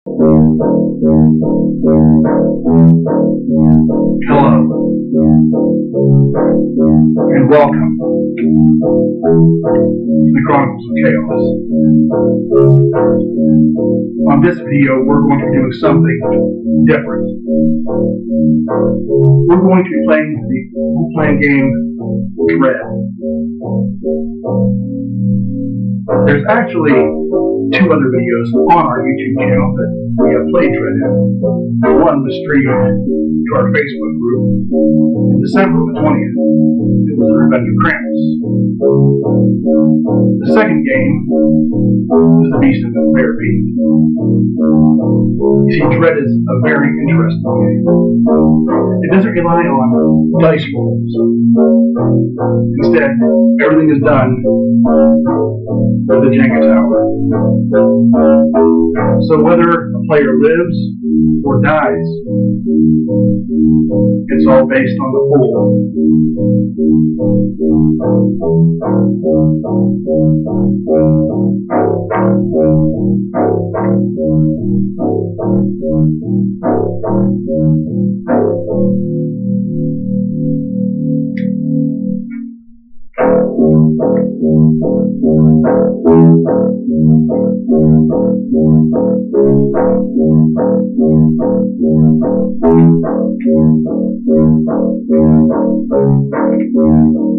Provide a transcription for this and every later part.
Hello, and welcome to the Chronicles of Chaos. On this video, we're going to be doing something different. We're going to be playing the role-playing game Dread. There's actually 2 other videos on our YouTube channel that we have played Dread in. One was streamed to our Facebook group in December the 20th. It was the Revenge of Krampus. The second game is The Beast of the Bear Peak. You see, Dread is a very interesting game. It doesn't rely on dice rolls. Instead, everything is done with the Jenga tower. So whether a player lives or dies, it's all based on the pool.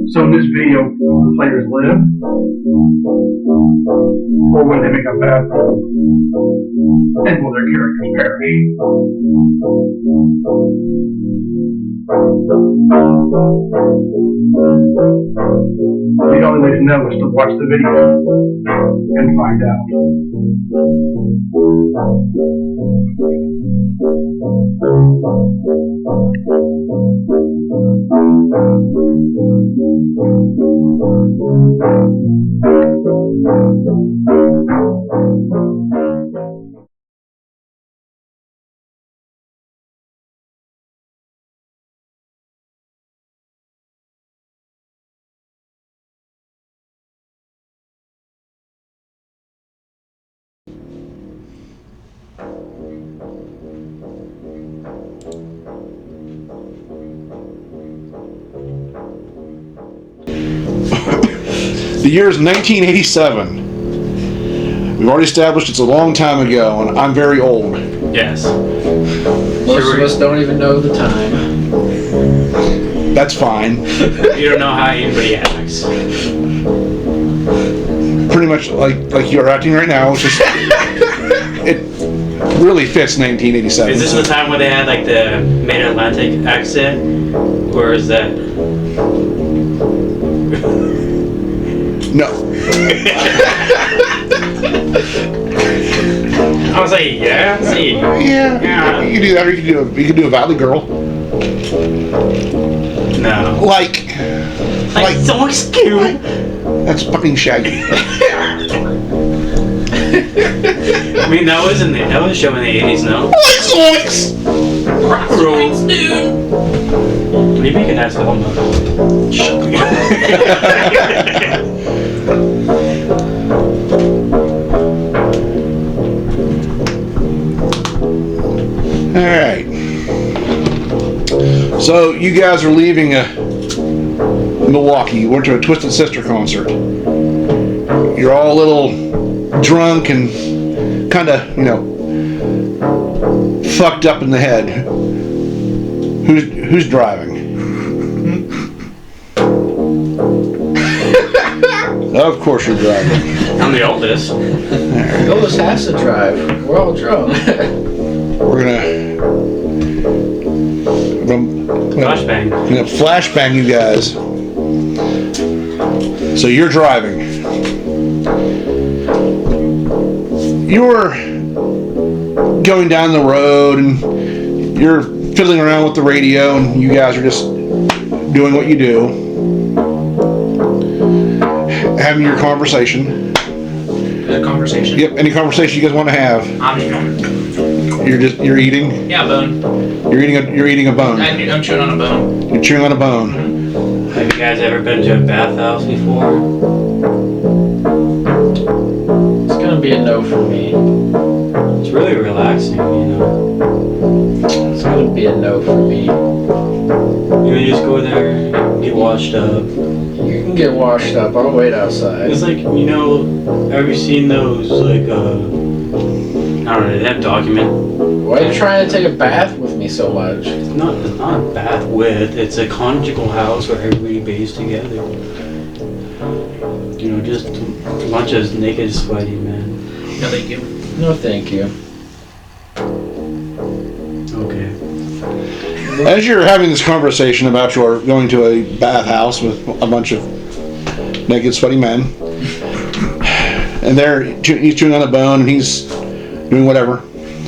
So in this video, will the players live? Or will they make a bad roll? And will their characters perish? The only way to know is to watch the video and find out. The year is 1987. We've already established it's a long time ago, and I'm very old. Yes. Most of us don't even know the time. That's fine. You don't know how anybody acts. Pretty much like you're acting right now, which is it really fits 1987. Is this the time where they had like the Mid-Atlantic accent, or is that? No. I was like, yeah, see. Yeah. You can do that, or you can do a Valley Girl. No. Like so cute. That's fucking Shaggy. I mean, that was shown in the 80s, no? Zoinks! Zoinks, dude. Maybe you can ask Velma. Alright. So, you guys are leaving Milwaukee. You went to a Twisted Sister concert. You're all a little drunk and kind of, fucked up in the head. Who's driving? Of course you're driving. I'm the oldest. The oldest has to drive. We're all drunk. We're gonna Flashbang. I'm gonna flashbang you guys. So you're driving. You're going down the road and you're fiddling around with the radio, and you guys are just doing what you do, having your conversation. A conversation? Yep, any conversation you guys want to have. I'm eating. You're eating? Yeah, a bone. You're eating a bone. I'm chewing on a bone. You're chewing on a bone. Have you guys ever been to a bathhouse before? It's gonna be a no for me. It's really relaxing. be a no for me. You just go there, get washed up. You can get washed up. I'll wait outside. It's like, have you seen those, like, I don't know, they have document. Why are you trying to take a bath with me so much? It's not a bath with, it's a conjugal house where everybody bathes together. Just a bunch of naked, sweaty men. No, thank you. No, thank you. Okay. As you're having this conversation about your going to a bathhouse with a bunch of naked, sweaty men, and he's chewing on a bone and he's doing whatever.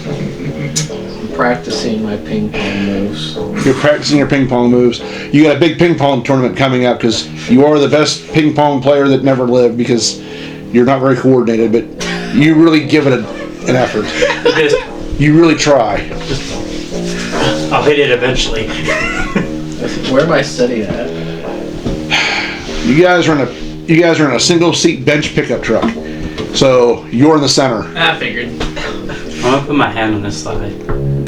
I'm practicing my ping pong moves. You're practicing your ping pong moves. You got a big ping pong tournament coming up because you are the best ping pong player that never lived because you're not very coordinated, but you really give it an effort. You really try. I'll hit it eventually. Where am I sitting at? You guys are in a single seat bench pickup truck. So you're in the center. I figured. I'm gonna put my hand on this side. I'm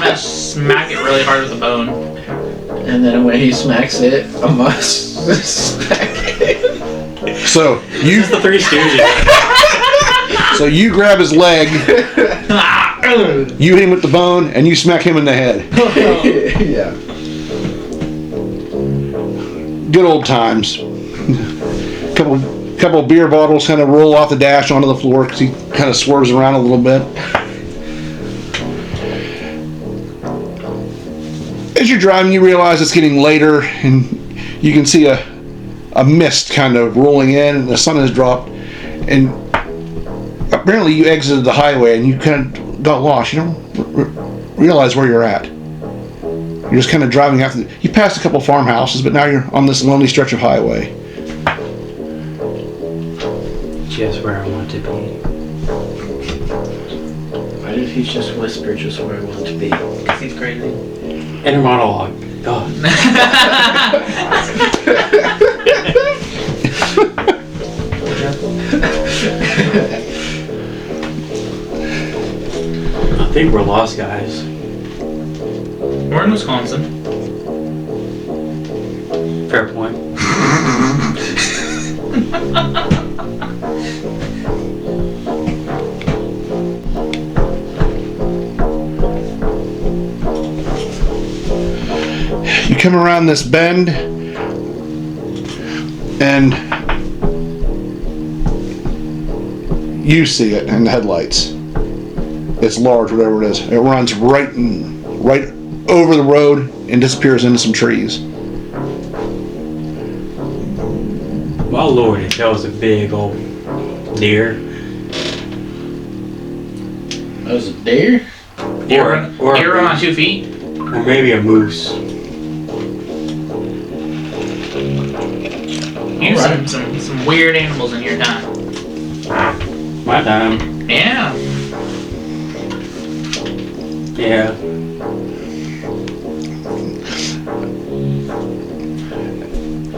gonna smack it really hard with a bone. And then when he smacks it, I must smack it. So This is the Three Stooges. So you grab his leg, you hit him with the bone, and you smack him in the head. Yeah. Good old times. Couple beer bottles kind of roll off the dash onto the floor because he kind of swerves around a little bit. As you're driving, you realize it's getting later, and you can see a mist kind of rolling in, and the sun has dropped, and apparently you exited the highway, and you kind of got lost. You don't realize where you're at. You're just kind of driving after. You passed a couple farmhouses, but now you're on this lonely stretch of highway. Just where I want to be. Why did he just whisper just where I want to be? Because he's crazy. Inner monologue. God. I think we're lost, guys. We're in Wisconsin. Fair point. You come around this bend, and you see it in the headlights. It's large, whatever it is. It runs right over the road and disappears into some trees. Well, Lord, if that was a big old deer. That was a deer? Deer run on 2 feet. Or maybe a moose. You have some weird animals in here, huh? My time. Yeah. Yeah.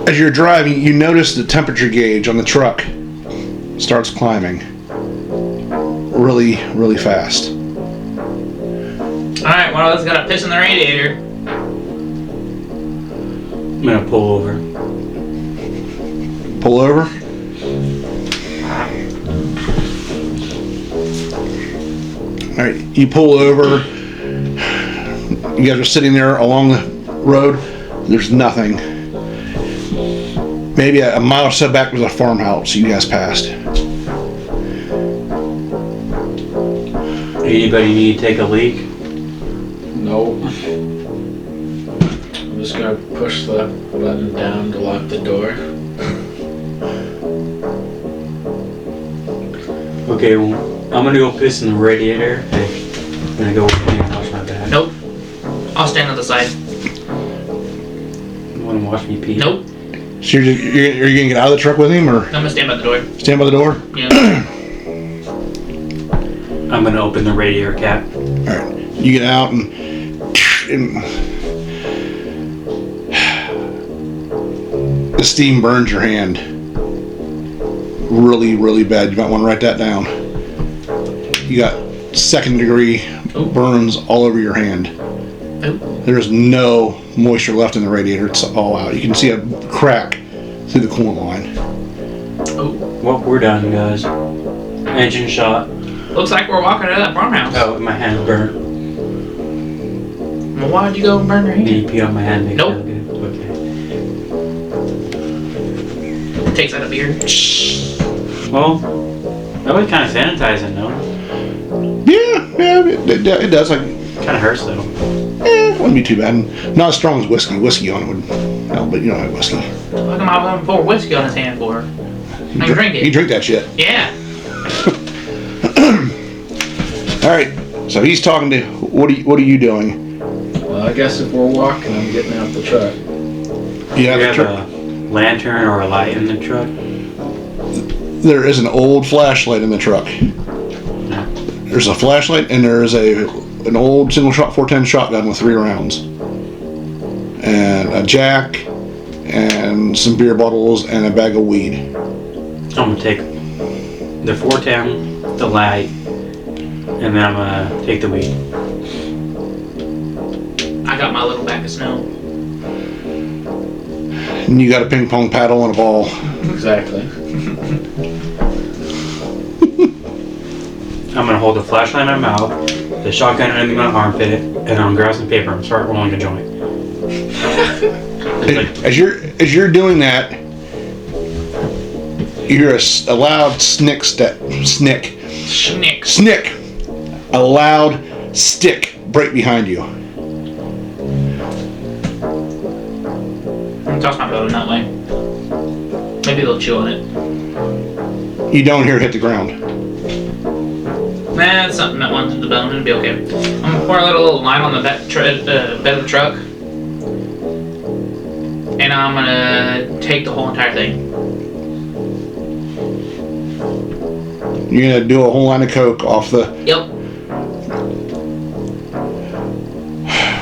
As you're driving, you notice the temperature gauge on the truck starts climbing really, really fast. Alright, one of us got a piss in the radiator. I'm gonna pull over. Pull over. Alright, you pull over. You guys are sitting there along the road. There's nothing. Maybe a mile or so back was a farmhouse you guys passed. Anybody need to take a leak? Nope. I'm just gonna push the button down to lock the door. Okay, well, I'm gonna go piss in the radiator. Hey, I'm gonna go and wash my back. Nope. I'll stand on the side. You wanna watch me pee? Nope. So you're gonna get out of the truck with him, or I'm gonna stand by the door. stand by the door? Yeah. I'm gonna open the radiator cap. Alright, you get out and the steam burns your hand really, really bad. You might want to write that down. You got 2nd degree burns all over your hand. There's no moisture left in the radiator. It's all out. You can see a crack through the coolant line. Well, we're done, guys. Engine shot. Looks like we're walking out of that farmhouse. Oh, my hand burnt. Well, why'd you go and burn your hand? Did you pee on my hand? Nope. Okay. Takes out a beer. Well, that was kind of sanitizing, no? Yeah, it does. Like, Kind of hurts though. wouldn't be too bad. Not as strong as whiskey. Whiskey on it would help, but you don't have whiskey. Look at my husband pour whiskey on his hand for. I can drink it. You drink that shit. Yeah. All right. So he's talking to. What are you doing? Well, I guess if we're walking, I'm getting out the truck. You Do have you a have truck. a lantern or a light in the truck? There is an old flashlight in the truck. There's a flashlight and there's an old single shot 410 shotgun with 3 rounds, and a jack, and some beer bottles and a bag of weed. I'm gonna take the 410, the light, and then I'm gonna take the weed. I got my little bag of snow. And you got a ping pong paddle and a ball. Exactly. I'm gonna hold the flashlight in my mouth, the shotgun underneath my armpit, and I'm gonna grab some paper and start rolling a joint. It's like, As you're doing that, you hear a loud snick. A loud stick break behind you. I'm gonna toss my bow in that way. Maybe they'll chew on it. You don't hear it hit the ground. Nah, it's something that went to the bone. It'll be okay. I'm gonna pour a little lime on the bed of the truck. And I'm gonna take the whole entire thing. You're gonna do a whole line of coke off the Yep.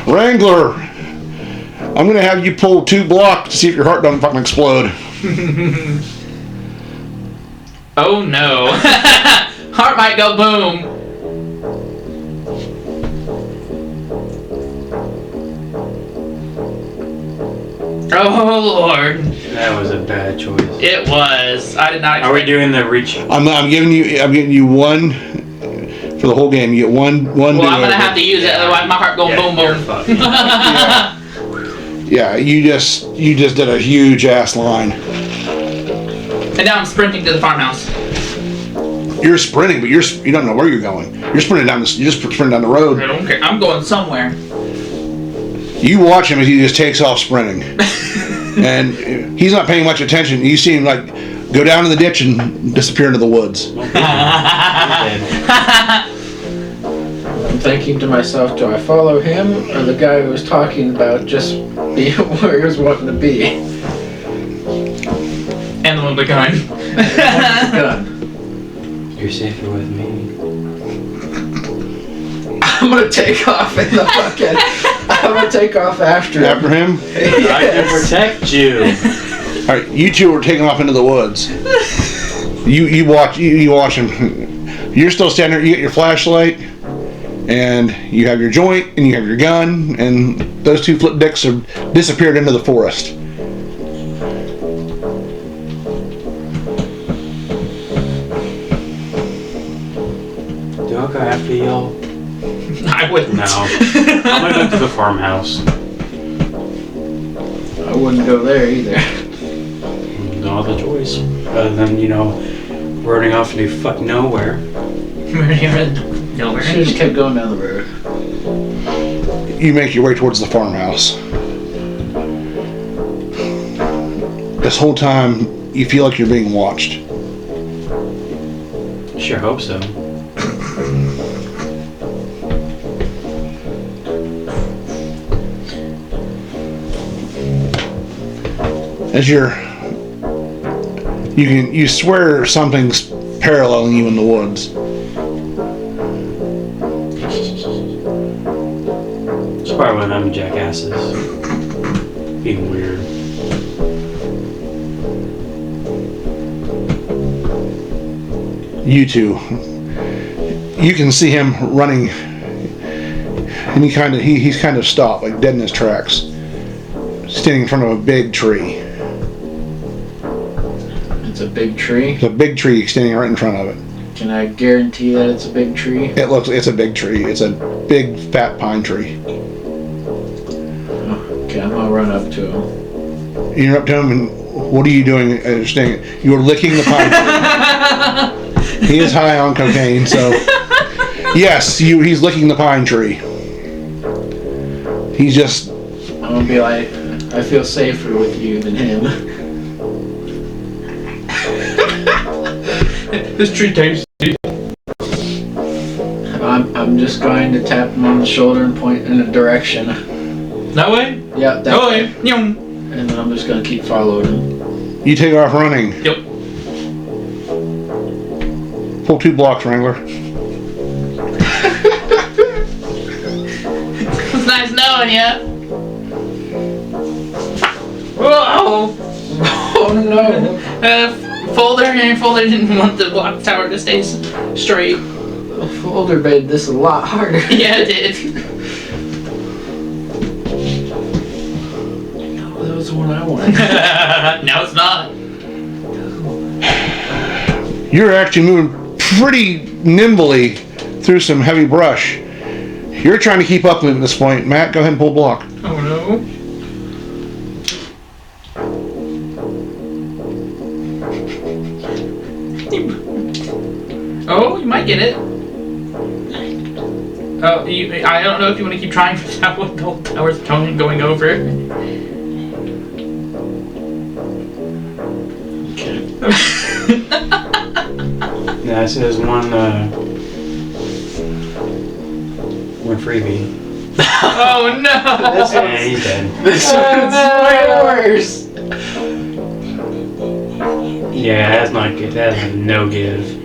Wrangler. I'm gonna have you pull 2 blocks to see if your heart doesn't fucking explode. Oh no. Heart might go boom. Oh Lord. that was a bad choice. It was. I did not Are we expect. doing the reach? I'm giving you one for the whole game. You get one. Well, I'm gonna have to use it, otherwise my heart going boom you're boom. fucked. Yeah, you just did a huge ass line. And now I'm sprinting to the farmhouse. You're sprinting, but you don't know where you're going. You're sprinting down the. You're just sprinting down the road. I don't care. I'm going somewhere. You watch him as he just takes off sprinting, and he's not paying much attention. You see him like go down in the ditch and disappear into the woods. I'm thinking to myself, do I follow him or the guy who was talking about just being where he was wanting to be? And the one with the gun. Gun. You're safer with me. I'm gonna take off in the fucking. I'm gonna take off after him. After him, I can protect you. all right. You two are taking off into the woods. You watch him. You're still standing there. You get your flashlight, and you have your joint, and you have your gun, and those 2 flip dicks have disappeared into the forest. Do I go after y'all? I wouldn't. No. I'm gonna go to the farmhouse. I wouldn't go there either. No other choice. Other than, running off into fuck nowhere. Nowhere. Should have just kept going down the road. You make your way towards the farmhouse. This whole time, you feel like you're being watched. Sure hope so. As you swear something's paralleling you in the woods. It's probably one of them jackasses. Being weird. You two, you can see him running. And he's kind of stopped, like dead in his tracks, standing in front of a big tree. It's a big tree. There's a big tree standing right in front of it. Can I guarantee that it's a big tree? It's a big tree. It's a big fat pine tree. Okay, I'm gonna run up to him. You're up to him, and what are you doing? You're licking the pine tree. He is high on cocaine, so yes, he's licking the pine tree. He's just. I'm gonna be like, I feel safer with you than him. This tree tastes. I'm just going to tap him on the shoulder and point in a direction. That way? Yeah, that Oh, way. yeah. And then I'm just gonna keep following him. You take off running. Yep. Pull 2 blocks, Wrangler. It's nice knowing you. Whoa! Oh no! Folder didn't want the block tower to stay straight. The folder made this a lot harder. Yeah, it did. No, that was the one I wanted. Now it's not. You're actually moving pretty nimbly through some heavy brush. You're trying to keep up with him at this point. Matt, go ahead and pull block. Oh no. Oh, you might get it. Oh, I don't know if you want to keep trying for that with the tower's going over. Okay. Yeah, I see there's one freebie. Oh no! Yeah, he's dead. This one's way worse. Yeah, that's not good. That is no give.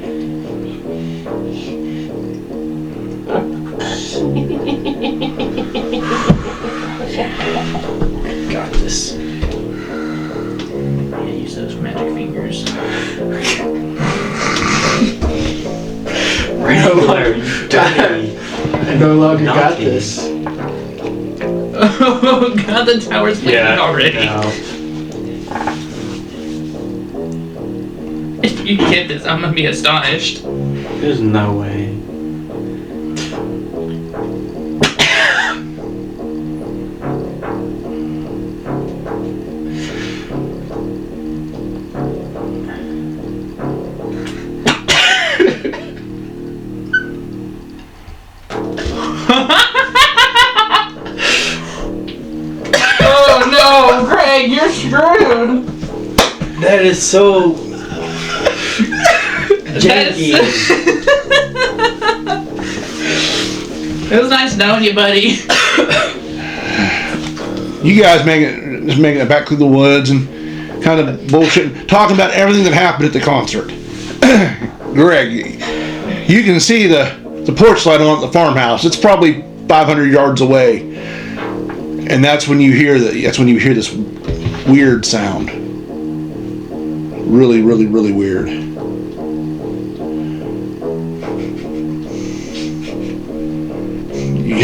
Got this. Yeah, use those magic fingers. I no longer got Naughty. this. Oh god, the tower's leaking already. No. If you get this, I'm gonna be astonished. There's no way. Oh no, Greg, you're screwed! That is so janky. It was nice knowing you, buddy. You guys making it back through the woods and kind of bullshitting, talking about everything that happened at the concert. Greg, you can see the porch light on at the farmhouse. It's probably 500 yards away, and that's when you hear this weird sound. Really, really, really weird. You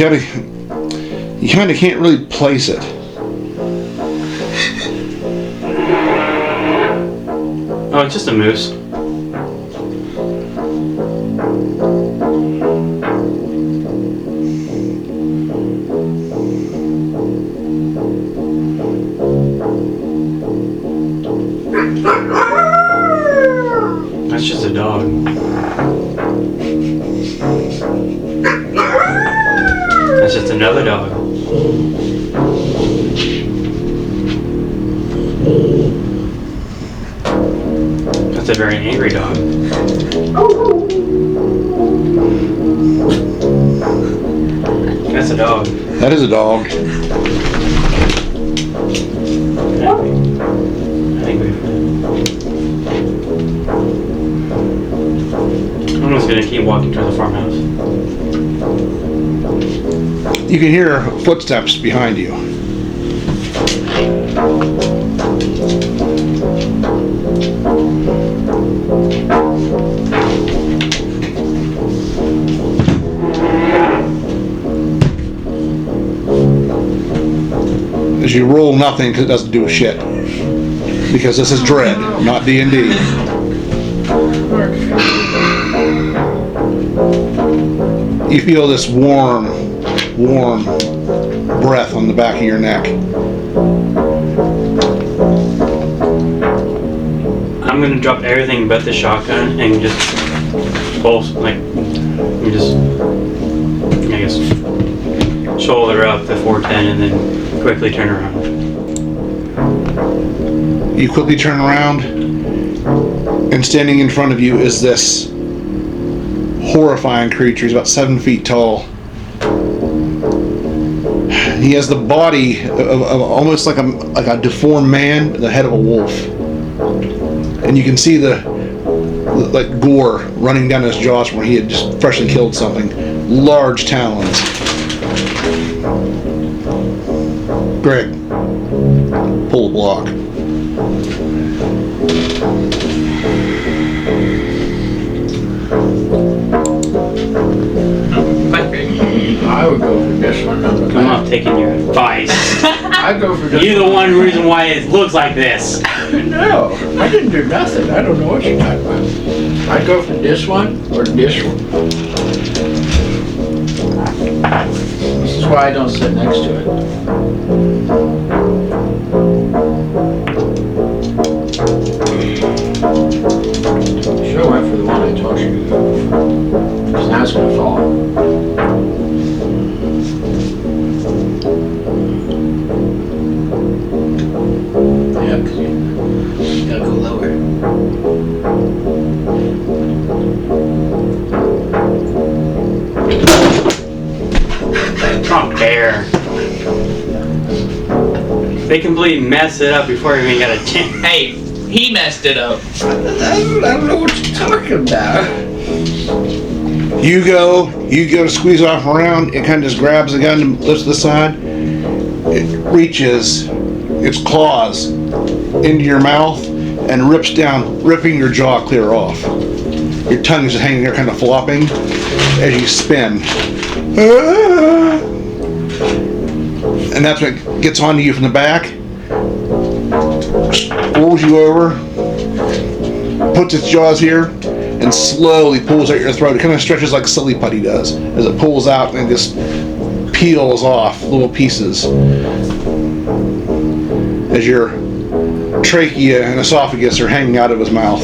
kind of can't really place it. Oh, it's just a moose. That's just a dog. That's just another dog. That's a very angry dog. That's a dog. That is a dog. I'm just gonna keep walking towards the farmhouse. You can hear footsteps behind you. is you roll nothing because it doesn't do a shit. Because this is Dread, not D&D. You feel this warm breath on the back of your neck. I'm gonna drop everything but the shotgun and just I guess, shoulder up the 410 and then quickly turn around. You quickly turn around, and standing in front of you is this horrifying creature. He's about 7 feet tall. He has the body of almost like a deformed man, the head of a wolf. And you can see the like gore running down his jaws where he had just freshly killed something. Large talons. Greg, pull a block. I would go for this one. I'm not taking your advice. I'd go for this You're the one reason why it looks like this. No, I didn't do nothing. I don't know what you're talking about. I'd go for this one or this one. This is why I don't sit next to it. Should have went for the one I told you to go for. Because now it's going to fall. Yeah, because you gotta go lower. Oh, bear. They completely mess it up before you even got a chance. Hey, he messed it up. I don't know what you're talking about. You go to squeeze off around, it kind of just grabs the gun and lifts to the side. It reaches its claws into your mouth and rips down, ripping your jaw clear off. Your tongue is just hanging there kind of flopping as you spin. And that's when it gets onto you from the back, rolls you over, puts its jaws here, and slowly pulls out your throat. It kind of stretches like silly putty does as it pulls out and just peels off little pieces as your trachea and esophagus are hanging out of his mouth.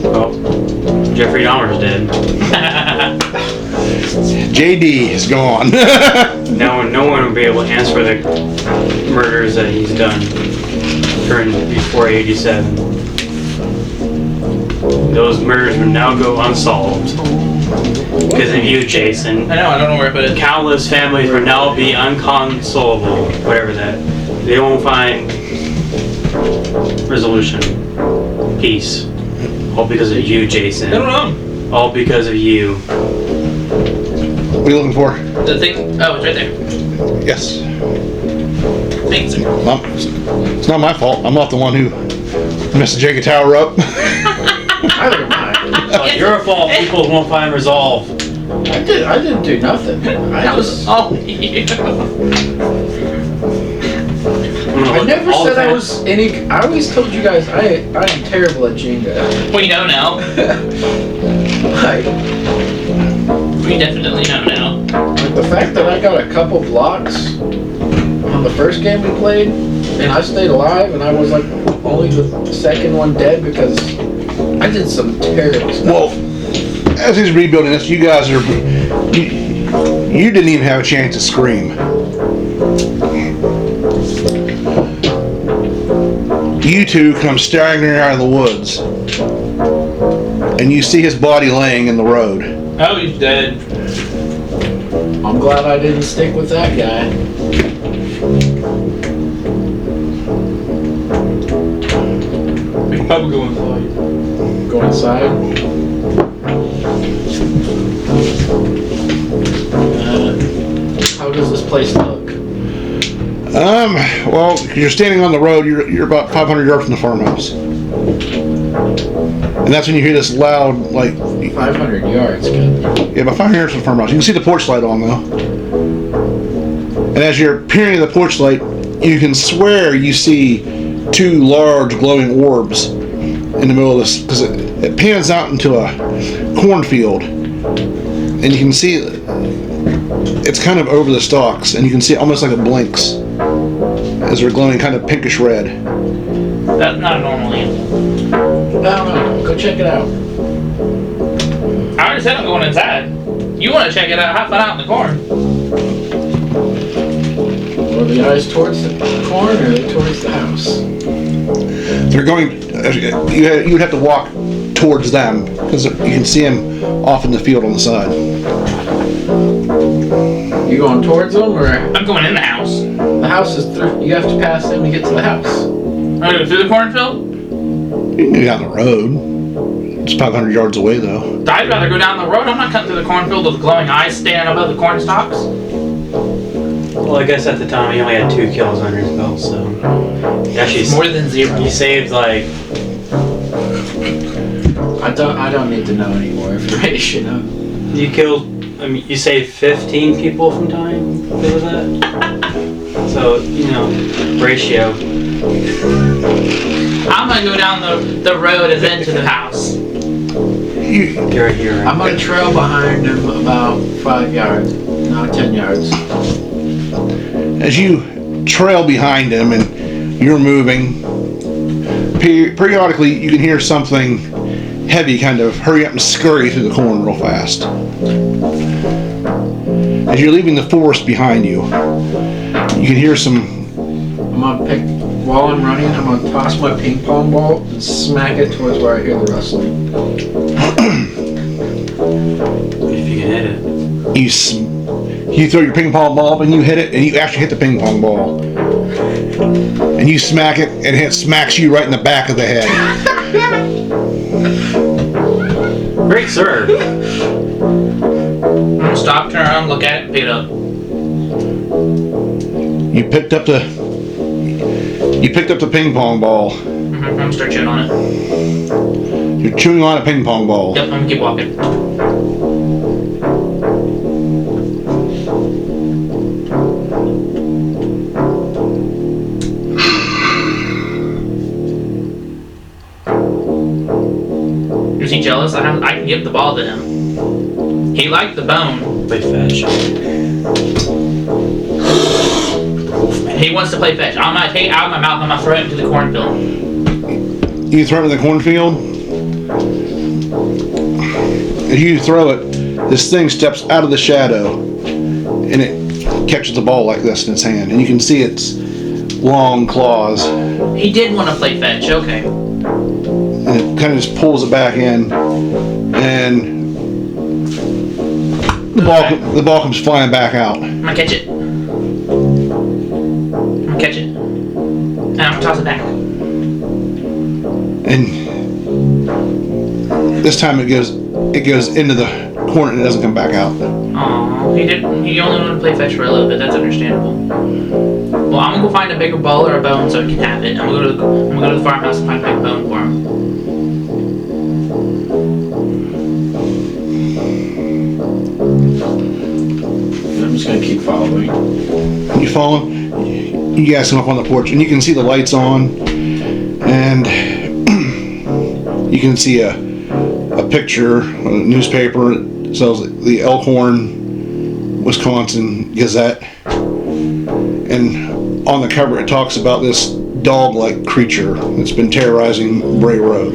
Oh, Jeffrey Dahmer's dead. JD is gone. No one will be able to answer the murders that he's done before 87. Those murders will now go unsolved. Because of you, Jason. I know, I don't know where I put it. Countless families will now be unconsolable, whatever that. They won't find resolution, peace. All because of you, Jason. I don't know. All because of you. What are you looking for? The thing, oh, it's right there. Yes. Thanks, sir. It's not my fault. I'm not the one who messed the Jacob Tower up. I don't mind. It's your fault people won't find resolve. I didn't do nothing. That was all you. I never said I was any. I always told you guys I am terrible at Jenga. We know now. Like We definitely know now. the fact that I got a couple blocks on the first game we played, and I stayed alive, and I was like only the second one dead because I did some terrible stuff. Well, as he's rebuilding this, you guys are. You didn't even have a chance to scream. You two come staring there out of the woods, and you see his body laying in the road. Oh, he's dead. I'm glad I didn't stick with that guy. We should probably go inside. Go inside. How does this place look? Well, you're standing on the road. You're about 500 yards from the farmhouse. And that's when you hear this loud, like, 500 yards, good. yeah, about 500 yards from the farmhouse. You can see the porch light on though. And as you're peering at the porch light, you can swear you see two large glowing orbs in the middle of this, because it pans out into a cornfield, and you can see it's kind of over the stalks, and you can see it almost like it blinks as they're glowing kind of pinkish red. That's not a normal animal. No, go check it out. I already said I'm going inside. You want to check it out? Have fun out in the corn. Are the eyes towards the corn or towards the house? They're going. You would have to walk towards them because you can see them off in the field on the side. You going towards them or? I'm going in the house. The house is through. You have to pass them to get to the house. I'm going to go through the cornfield? You can go down the road. It's 500 yards away though. I'd rather go down the road. I'm not cutting through the cornfield with glowing eyes standing above the corn stalks. Well, I guess at the time he only had 2 kills under his belt, so he actually More than 0. He saved like I don't need to know any more information. you killed. I mean, you saved 15 people from dying. What was that? So ratio. I'm going to go down the road as into the house. You're a hero. I'm gonna trail behind him about 5 yards. No, 10 yards. As you trail behind him and you're moving, periodically you can hear something heavy kind of hurry up and scurry through the corn real fast. As you're leaving the forest behind you, you can hear some. I'm gonna while I'm running, I'm gonna toss my ping pong ball and smack it towards where I hear the rustling. If you can hit it. You throw your ping pong ball up and you hit it, and you actually hit the ping pong ball. And you smack it, and it smacks you right in the back of the head. Great serve. I'm going to stop, turn around, look at it, and pick it up. You picked up the ping pong ball. I'm going to start chewing on it. You're chewing on a ping pong ball. Yep, I'm going to keep walking. Is he jealous? I can give the ball to him. He liked the bone. Play fetch. He wants to play fetch. I'm gonna take it out of my mouth and I'm gonna throw it into the cornfield. You throw it in the cornfield. As you throw it, this thing steps out of the shadow and it catches the ball like this in its hand. And you can see its long claws. He did want to play fetch, okay. And it kind of just pulls it back in. And the ball comes flying back out. I'm gonna catch it. I'm gonna catch it. And I'm gonna toss it back. And this time it goes into the corner and it doesn't come back out. Aw, he only wanted to play fetch for a little bit, that's understandable. Well, I'm gonna go find a bigger ball or a bone so I can have it. I'm gonna go to the farmhouse and find a big bone for him. I'm just gonna keep following. You follow him? You guys come up on the porch and you can see the lights on, and you can see a picture, a newspaper. It says the Elkhorn, Wisconsin Gazette, and on the cover it talks about this dog-like creature that's been terrorizing Bray Road.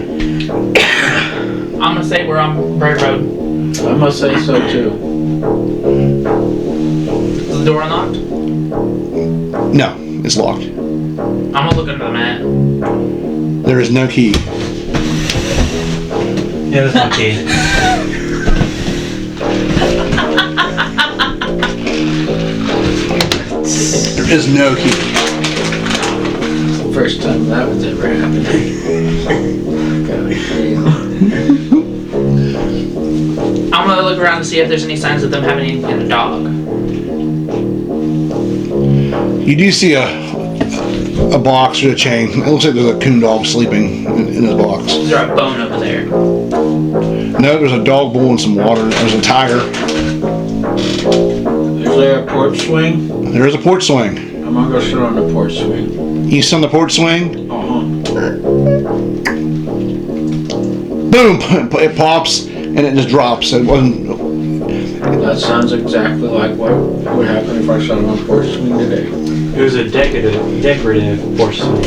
I'm gonna say we're on Bray Road. I must say so too. Is the door unlocked? No, it's locked. I'm gonna look under the mat. There is no key. Yeah, that's okay. There is no key. It's the first time that was ever happened. I'm gonna look around to see if there's any signs of them having any kind of dog. You do see a a box or a chain. It looks like there's a coon dog sleeping in his box. Is there a bone over there? No, there's a dog bowl and some water. There's a tiger. Is there a porch swing? There's a porch swing. I'm gonna go sit on the porch swing. You sit on the porch swing? Boom! It pops and it just drops. It wasn't. That sounds exactly like what would happen if I sat on a porch swing today. It was a decorative porch swing.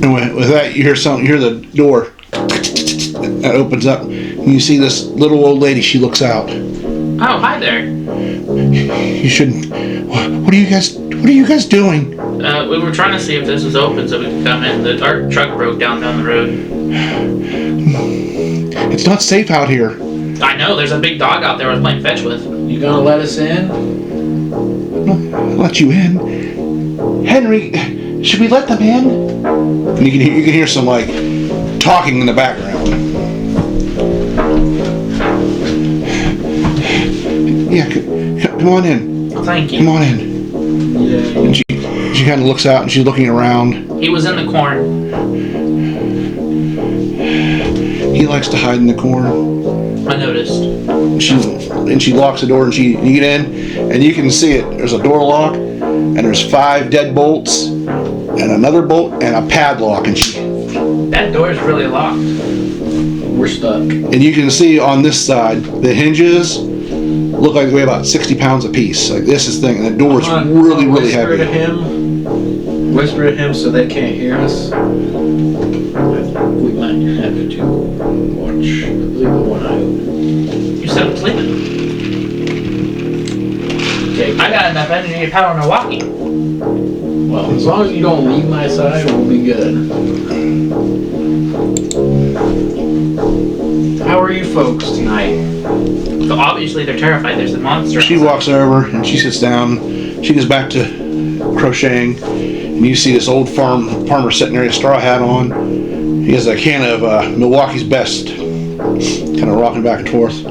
And with that, you hear something. You hear the door that opens up. And you see this little old lady. She looks out. Oh, hi there. You shouldn't. What are you guys doing? We were trying to see if this was open so we could come in. Our truck broke down the road. It's not safe out here. I know, there's a big dog out there I was playing fetch with. You gonna let us in? I'll let you in. Henry, should we let them in? And you can hear some like talking in the background. Yeah, come on in. Oh, thank you. Come on in. Yeah. And she kind of looks out and she's looking around. He was in the corn. He likes to hide in the corn. I noticed. She locks the door and you get in and you can see it. There's a door lock and there's 5 deadbolts and another bolt and a padlock and That door is really locked. We're stuck. and you can see on this side the hinges look like they weigh about 60 pounds a piece. Like this is thing and the door's really Whisper heavy. to him. Whisper to him so they can't hear us. We might have to watch. Leave one eye open. You said I'm sleeping. Okay. I got enough energy to power Milwaukee. Well, as long as you don't leave my side, we'll be good. How are you folks tonight? So obviously they're terrified. There's a monster. She outside. walks over and she sits down. She goes back to crocheting and you see this old farmer sitting there with a straw hat on. He has a can of Milwaukee's Best, kind of rocking back and forth.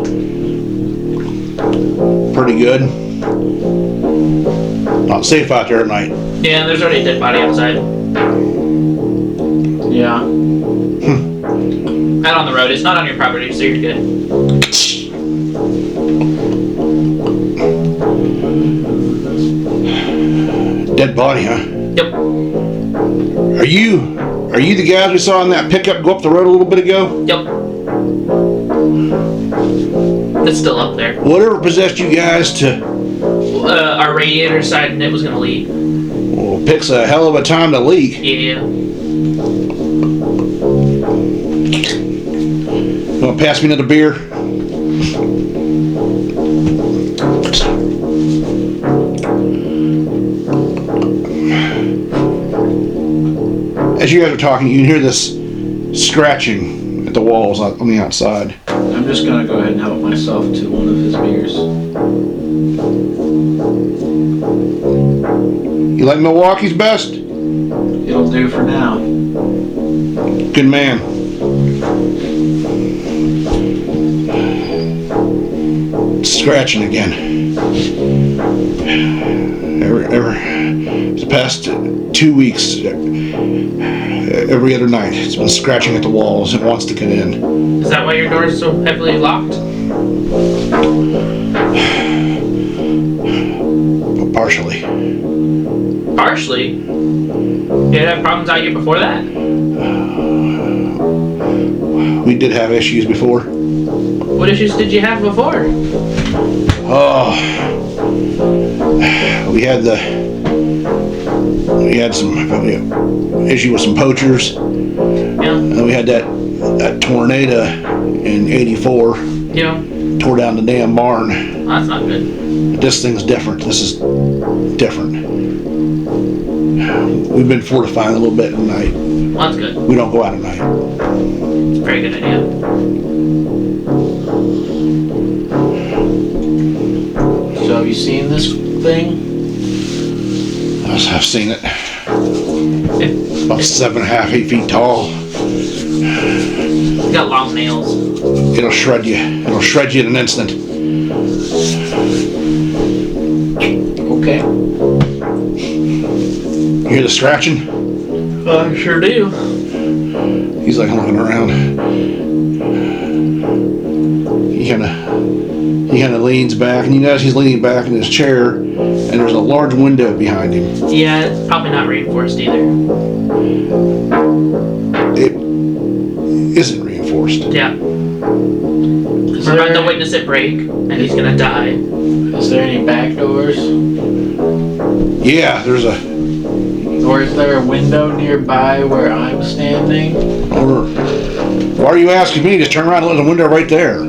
Pretty good. Not safe out there at night. Yeah, there's already a dead body outside. Yeah. Out on the road. It's not on your property, so you're good. Dead body, huh? Yep. Are you the guys we saw in that pickup go up the road a little bit ago? Yep. It's still up there. Whatever possessed you guys to Our radiator decided it was gonna leak. well, picks a hell of a time to leak. Yeah. You want to pass me another beer? As you guys are talking, you can hear this scratching at the walls on the outside. I'm just gonna go ahead and help myself to one of his beers. You like Milwaukee's Best? It'll do for now. Good man. Scratching again. The past 2 weeks, every other night, it's been scratching at the walls. It wants to get in. Is that why your door is so heavily locked? Partially. Partially. You didn't have problems out here before that? We did have issues before. What issues did you have before? Oh, we had some issue with some poachers. Yeah. And then we had that tornado in '84. Yeah. Tore down the damn barn. That's not good. This thing's different. This is different. We've been fortifying a little bit at night. Well, that's good. We don't go out at night. It's a very good idea. So have you seen this thing? I've seen it. About 7.5, 8 feet tall. It's got long nails. It'll shred you. It'll shred you in an instant. Okay. hear the scratching? I sure do. He's like looking around. He kind of leans back, and you notice he's leaning back in his chair, and there's a large window behind him. Yeah, it's probably not reinforced either. It isn't reinforced. Yeah. We're about to witness it break, and he's gonna die. Is there any back doors? Yeah, there's a. Or is there a window nearby where I'm standing? Or why are you asking me? Just turn around and look at the window right there.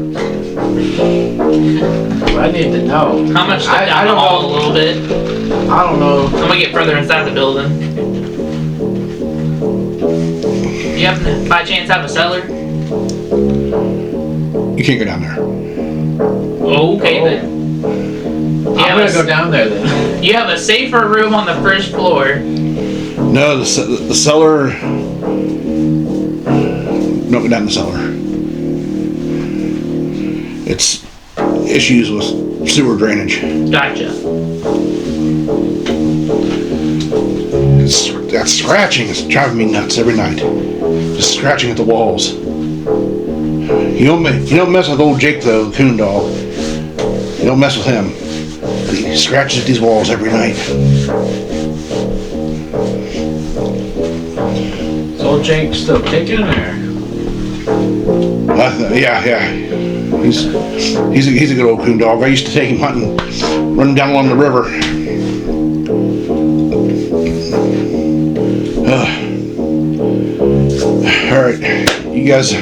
I need to know. How much step down the hall a little bit? I don't know. I'm gonna get further inside the building. You happen to, by chance, have a cellar? You can't go down there. Okay, then. I'm gonna go down there then. You have a safer room on the first floor. No, the cellar. Don't go down the cellar. It's issues with sewer drainage. Gotcha. That scratching is driving me nuts every night. Just scratching at the walls. You don't mess with old Jake though, the coon dog. You don't mess with him. He scratches at these walls every night. Is old Jake still kicking or? Yeah. He's a good old coon dog. I used to take him hunting, run him down along the river. All right, you guys.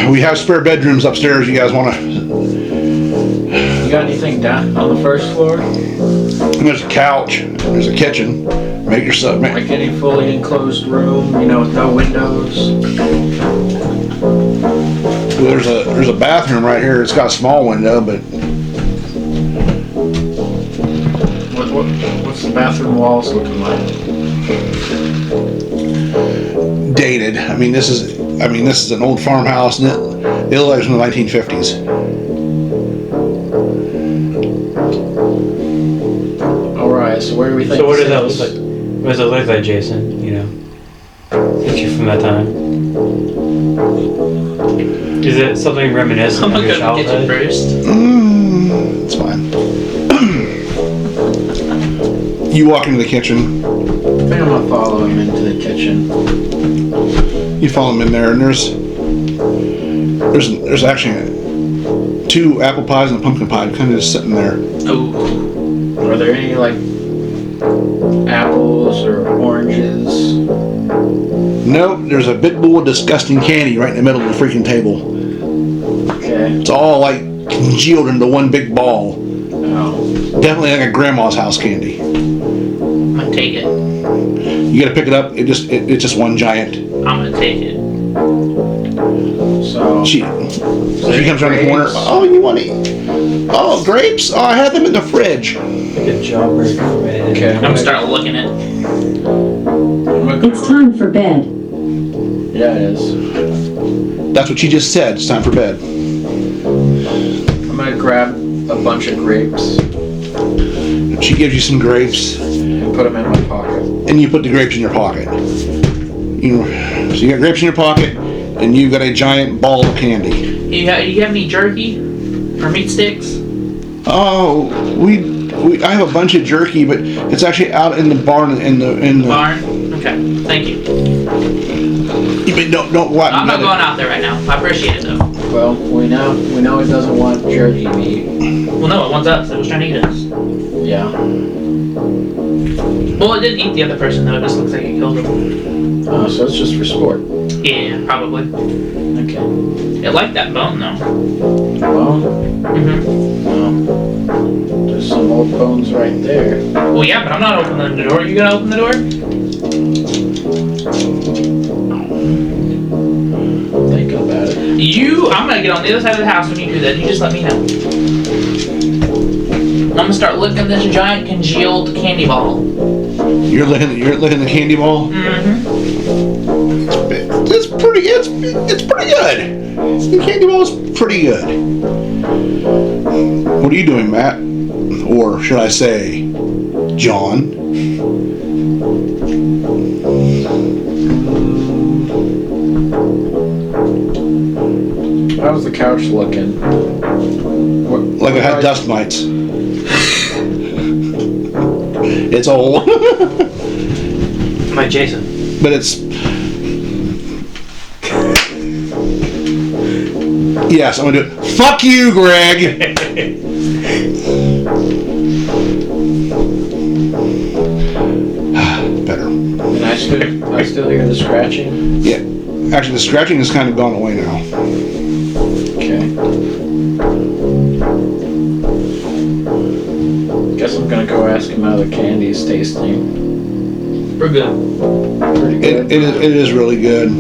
We have spare bedrooms upstairs. You guys want to? You got anything down on the first floor? There's a couch. There's a kitchen. Make yourself. Like any fully enclosed room, you know, with no windows. There's a bathroom right here. It's got a small window, but What's the bathroom walls looking like? dated. I mean, this is an old farmhouse, and it looks like from the 1950s. All right. So where do we think? So what does that look like? What does it look like, Jason? You know, picture from that time. Is it something reminiscent I'm of your gonna go to the kitchen childhood? first. It's fine. You walk into the kitchen. I think I'm gonna follow him into the kitchen. You follow him in there, and there's actually 2 apple pies and a pumpkin pie kind of just sitting there. Oh. Are there any like apples or oranges? Nope, there's a big bowl of disgusting candy right in the middle of the freaking table. Okay. It's all like congealed into one big ball. Oh. Definitely like a grandma's house candy. I'm gonna take it. You gotta pick it up. It's just one giant. I'm gonna take it. So. She comes around the corner. Oh, you want to eat? Oh, grapes? Oh, I had them in the fridge. Good job, Rick. Okay. I'm gonna start looking at it. It's time for bed. Yeah, it is. That's what she just said. It's time for bed. I'm gonna grab a bunch of grapes She gives you some grapes, and put them in my pocket. and you put the grapes in your pocket. So you got grapes in your pocket, and you've got a giant ball of candy. You have any jerky or meat sticks? Oh, I have a bunch of jerky, but it's actually out in the barn in the Barn? Okay, thank you. Don't go out. I'm not going out there right now. I appreciate it though. Well, we know it doesn't want jerky meat. Well, no, it wants us. It was trying to eat us. Yeah. Well, it didn't eat the other person though. It just looks like it killed them. So it's just for sport. Yeah, probably. Okay. It liked that bone though. Well, Mm-hmm. there's some old bones right there. Well, yeah, but I'm not opening the door. You gonna open the door? Thinking about it. I'm gonna get on the other side of the house when you do that. You just let me know. I'm gonna start licking this giant congealed candy ball. You're licking the candy ball. Mm-hmm. It's pretty good. The candy ball is pretty good. What are you doing, Matt? Or should I say, John? How's the couch looking? Like it had dust mites. It's old. My Jason. But it's... Yes, I'm gonna do it. Fuck you, Greg! Better. And I still hear the scratching? Yeah. Actually, the scratching has kind of gone away now. Okay. Guess I'm gonna go ask him how the candy is tasting. We're good. Pretty good. It is really good.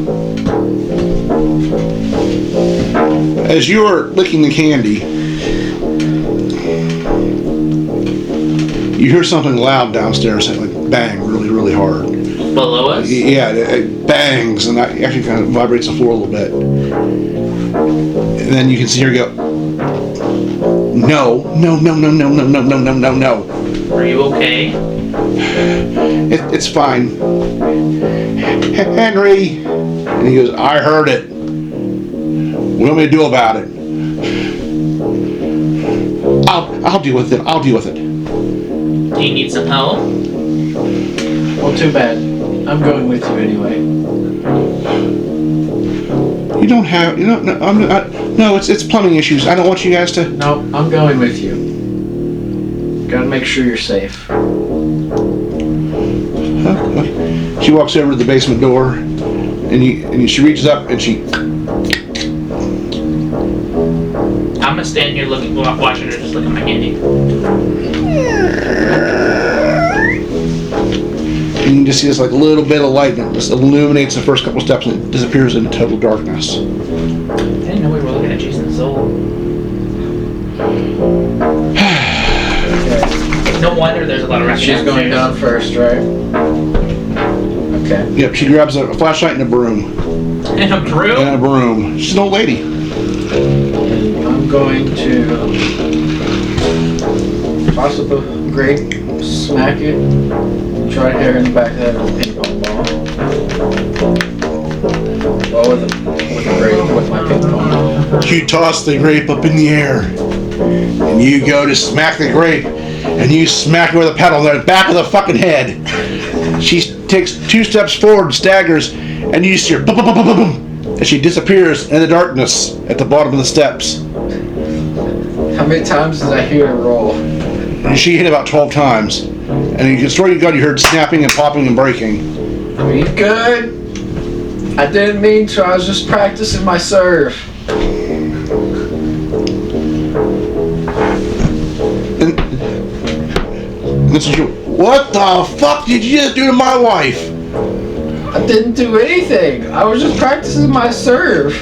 As you are licking the candy, you hear something loud downstairs, like bang, really, really hard. Below us? Yeah, it bangs, and that actually kind of vibrates the floor a little bit. And then you can see her go, no, no, no, no, no, no, no, no, no, no, no. Are you okay? It's fine. Henry! And he goes, I heard it. What do you want me to do about it? I'll deal with it. I'll deal with it. Do you need some help? Well, too bad. I'm going with you anyway. You don't have, you know, no, it's plumbing issues. I don't want you guys to. No, I'm going with you. Gotta make sure you're safe. She walks over to the basement door, and she reaches up and she. I'm gonna stand here looking, watching her just look at my candy. And you can just see this like little bit of light that just illuminates the first couple steps and it disappears into total darkness. I didn't know we were looking at Jason's soul. No wonder there's a lot of rats. She's going down first, right? Okay. Yep, she grabs a flashlight and a broom. And a broom? And a broom. She's an old lady. I'm going to toss up a grape, smack it, and try to hit her in the back of the head with a ping pong ball. Well, with a grape, with my ping pong ball. You toss the grape up in the air, and you go to smack the grape, and you smack her with a pedal in the back of the fucking head. She takes 2 steps forward, staggers, and you see her boom, boom, boom, boom, boom, and she disappears in the darkness at the bottom of the steps. How many times did I hear her roll? And she hit about 12 times. And you can swear to God you heard snapping and popping and breaking. Are you good? I didn't mean to, I was just practicing my serve. And this is what the fuck did you just do to my wife? I didn't do anything. I was just practicing my serve.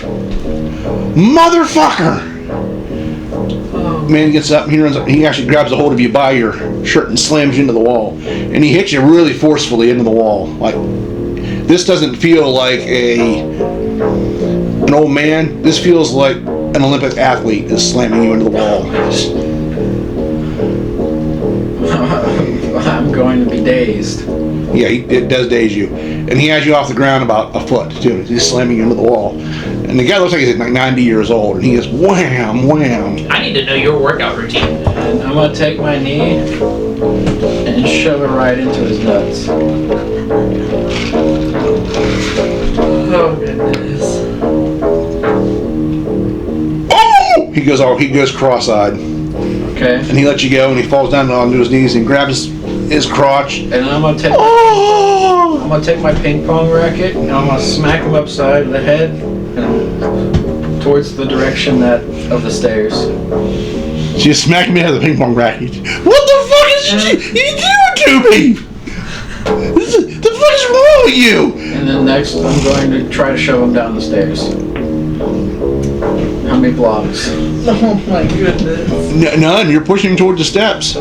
Motherfucker! Man gets up and he runs up. He actually grabs a hold of you by your shirt and slams you into the wall. And he hits you really forcefully into the wall. Like, this doesn't feel like an old man. This feels like an Olympic athlete is slamming you into the wall. I'm going to be dazed. Yeah, it does daze you. And he has you off the ground about a foot, too. He's slamming you into the wall. And the guy looks like he's like 90 years old. And he goes, wham, wham. I need to know your workout routine. And I'm going to take my knee and shove it right into his nuts. Oh, goodness. Oh! He goes cross-eyed. Okay. And he lets you go, and he falls down onto his knees and grabs his crotch. And I'm going to take... Oh! I'm gonna take my ping pong racket and I'm gonna smack him upside the head and towards the direction of the stairs. She smacked me out of the ping pong racket. What the fuck is you doing to me? The fuck is wrong with you? And then next I'm going to try to shove him down the stairs. How many blocks? Oh my goodness. None. You're pushing towards the steps.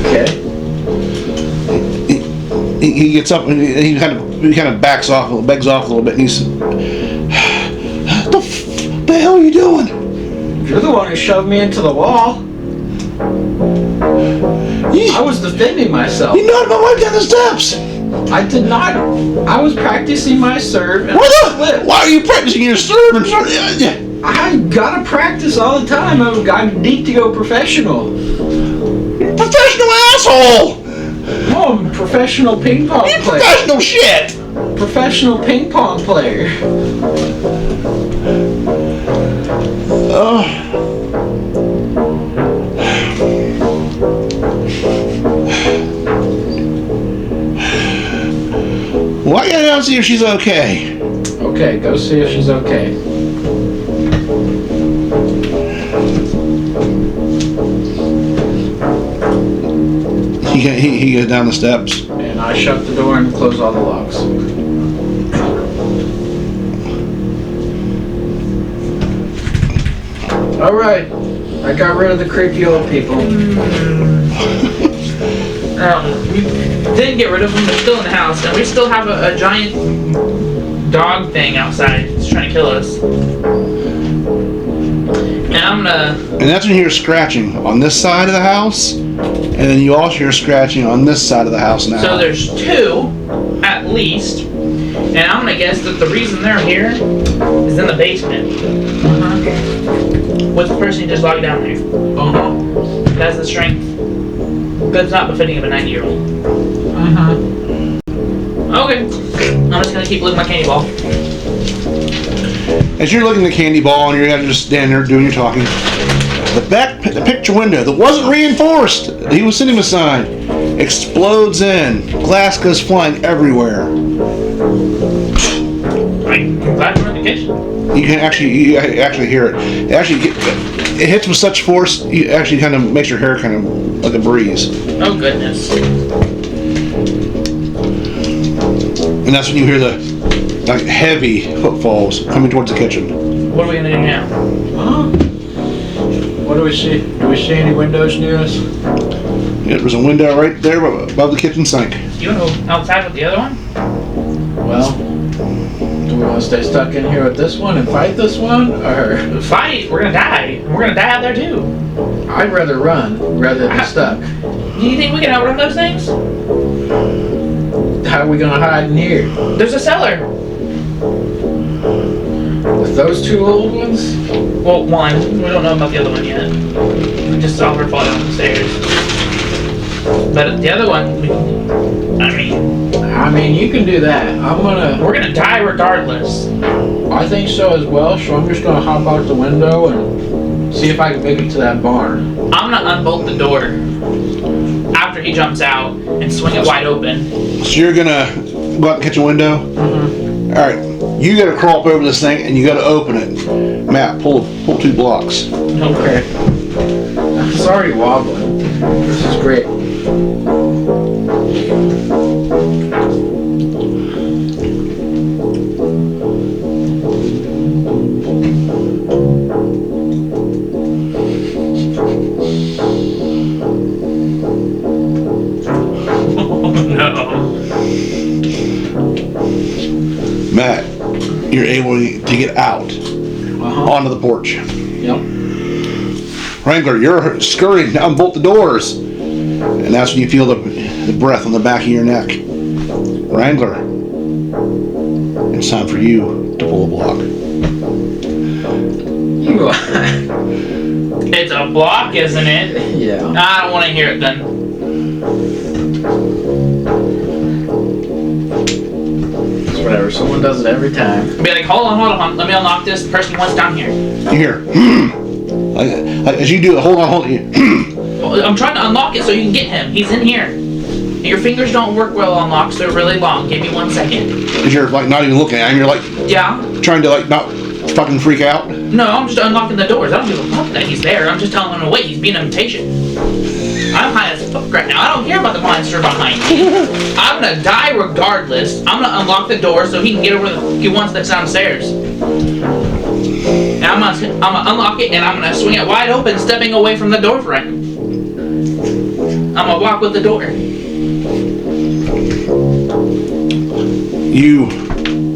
Okay. He gets up and he kind of begs off a little bit, and he's, the hell are you doing? You're the one who shoved me into the wall. I was defending myself. You knocked my wife down the steps. I did not. I was practicing my serve. And Why are you practicing your serve? I gotta practice all the time. I need to go professional. Professional asshole! Oh, I'm a professional ping pong player. Professional shit! Professional ping pong player. Well, I gotta go see if she's okay. Okay, go see if she's okay. He goes down the steps. And I shut the door and close all the locks. Alright, I got rid of the creepy old people. We didn't get rid of them, they're still in the house, and we still have a giant dog thing outside. It's trying to kill us. And I'm gonna... And that's when you hear scratching on this side of the house, and then you also hear scratching on this side of the house now. So there's two, at least, and I'm gonna guess that the reason they're here is in the basement. With the person who just logged down there. That's the strength. That's not befitting of a 90-year-old. Okay. I'm just gonna keep looking at my candy ball. As you're looking at the candy ball and you're just standing there doing your talking, the picture window that wasn't reinforced, he was sitting beside, explodes in. Glass goes flying everywhere. I'm glad we're in the kitchen. You actually hear it. It hits with such force, you actually kind of makes your hair kind of like a breeze. Oh goodness. And that's when you hear the heavy footfalls coming towards the kitchen. What are we gonna do now? What do we see? Do we see any windows near us? Yeah, there's a window right there above the kitchen sink. You wanna go outside with the other one? Well, do we want to stay stuck in here with this one and fight this one, or fight? We're gonna die. We're gonna die out there too. I'd rather run rather than stuck. Do you think we can outrun those things? How are we gonna hide in here? There's a cellar. With those two old ones? Well, one. We don't know about the other one yet. We just saw her fall down the stairs. But the other one, I mean, you can do that. We're gonna die regardless. I think so as well, so I'm just gonna hop out the window and see if I can make it to that barn. I'm gonna unbolt the door after he jumps out and swing it wide open. So you're gonna go out the kitchen window? Alright, you gotta crawl up over this thing and you gotta open it. Matt, pull 2 blocks. Okay. It's already wobbling. This is great. Matt, you're able to get out onto the porch. Yep. Wrangler, you're scurrying to unbolt the doors. And that's when you feel the breath on the back of your neck. Wrangler, it's time for you to pull a block. It's a block, isn't it? Yeah. I don't want to hear it then. Whatever, someone does it every time. Be like, hold on, let me unlock this. The person wants down here. You hear, as you do it, hold on. Well, I'm trying to unlock it so you can get him. He's in here. Your fingers don't work well on locks, they're really long. Give me 1 second. Because you're like not even looking at him, you're like trying to like not fucking freak out. No, I'm just unlocking the doors. I don't give a fuck that he's there. I'm just telling him to wait. He's being an imitation. I'm high as fuck right now. I don't care about the monster behind me. I'm gonna die regardless. I'm gonna unlock the door so he can get over the ones that's downstairs. And I'm gonna unlock it and I'm gonna swing it wide open, stepping away from the door frame. I'm gonna walk with the door. You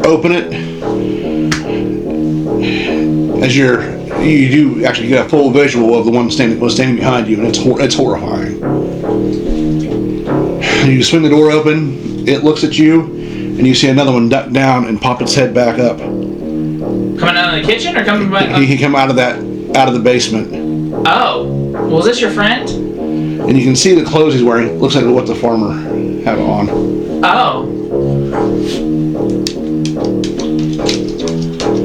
open it. As you do actually get a full visual of the one standing behind you, and it's horrifying. You swing the door open, it looks at you, and you see another one duck down and pop its head back up. Coming out of the kitchen or coming back? He come out of the basement. Oh, was this your friend? And you can see the clothes he's wearing. Looks like what the farmer had on. Oh.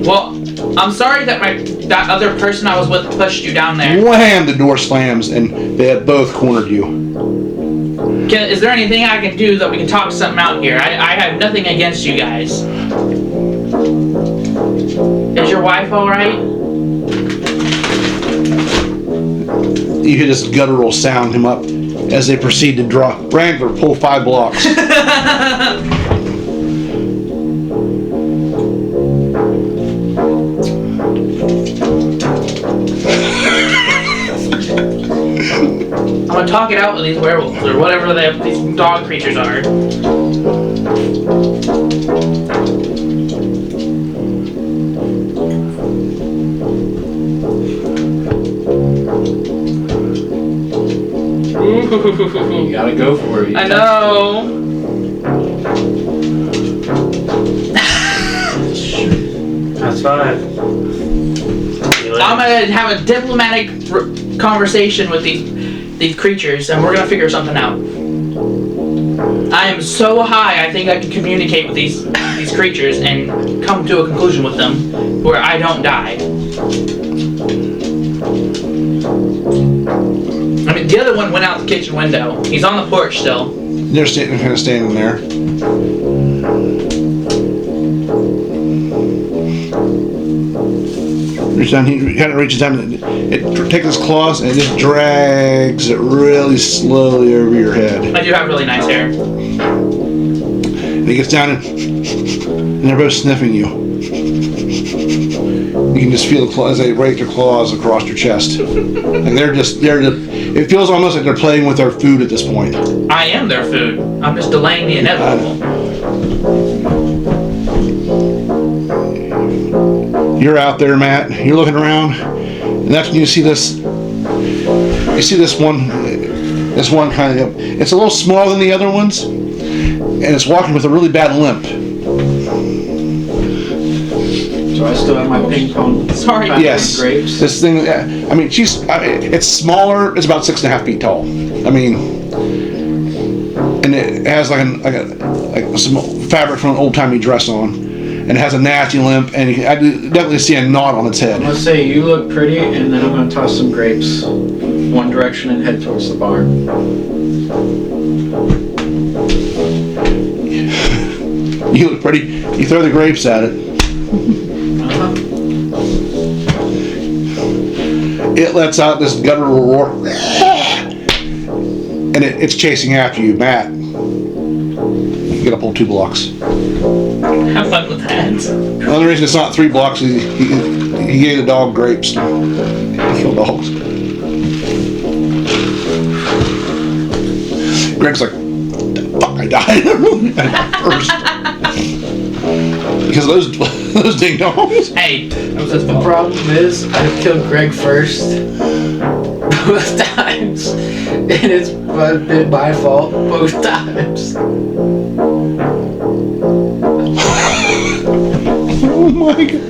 Well, I'm sorry that that other person I was with pushed you down there. Wham! The door slams, and they have both cornered you. Is there anything I can do that we can talk something out here? I have nothing against you guys. Is your wife alright? You hear this guttural sound him up as they proceed to draw. Wrangler, pull 5 blocks. I'm gonna talk it out with these werewolves or whatever these dog creatures are. You gotta go for it. I know. That's 5. I'm gonna have a diplomatic conversation with these creatures, and we're gonna figure something out. I am so high, I think I can communicate with these creatures and come to a conclusion with them where I don't die. I mean, the other one went out the kitchen window. He's on the porch still. They're kind of standing there. He kind of reaches down and it takes its claws and it just drags it really slowly over your head. I do have really nice hair. And he gets down and they're both sniffing you. You can just feel the claws, they rake their claws across your chest. And it feels almost like they're playing with their food at this point. I am their food. I'm just delaying the inevitable. You're out there, Matt. You're looking around, and that's when you see this. You see this one kind of. It's a little smaller than the other ones, and it's walking with a really bad limp. So I still have my ping pong. Sorry. Yes. Grapes. This thing. It's smaller. It's about 6.5 feet tall. I mean, and it has like some fabric from an old timey dress on. And it has a nasty limp, and I definitely see a knot on its head. I'm gonna say you look pretty, and then I'm gonna toss some grapes one direction and head towards the barn. You look pretty. You throw the grapes at it. It lets out this guttural roar, and it's chasing after you, Matt. You gotta pull 2 blocks. Have fun with that. The only reason it's not 3 blocks is he gave the dog grapes. He killed dogs. Greg's like, fuck, I died first. Because those ding dongs. Hey, The problem is, I've killed Greg first both times, and it's been my fault both times. Oh my god.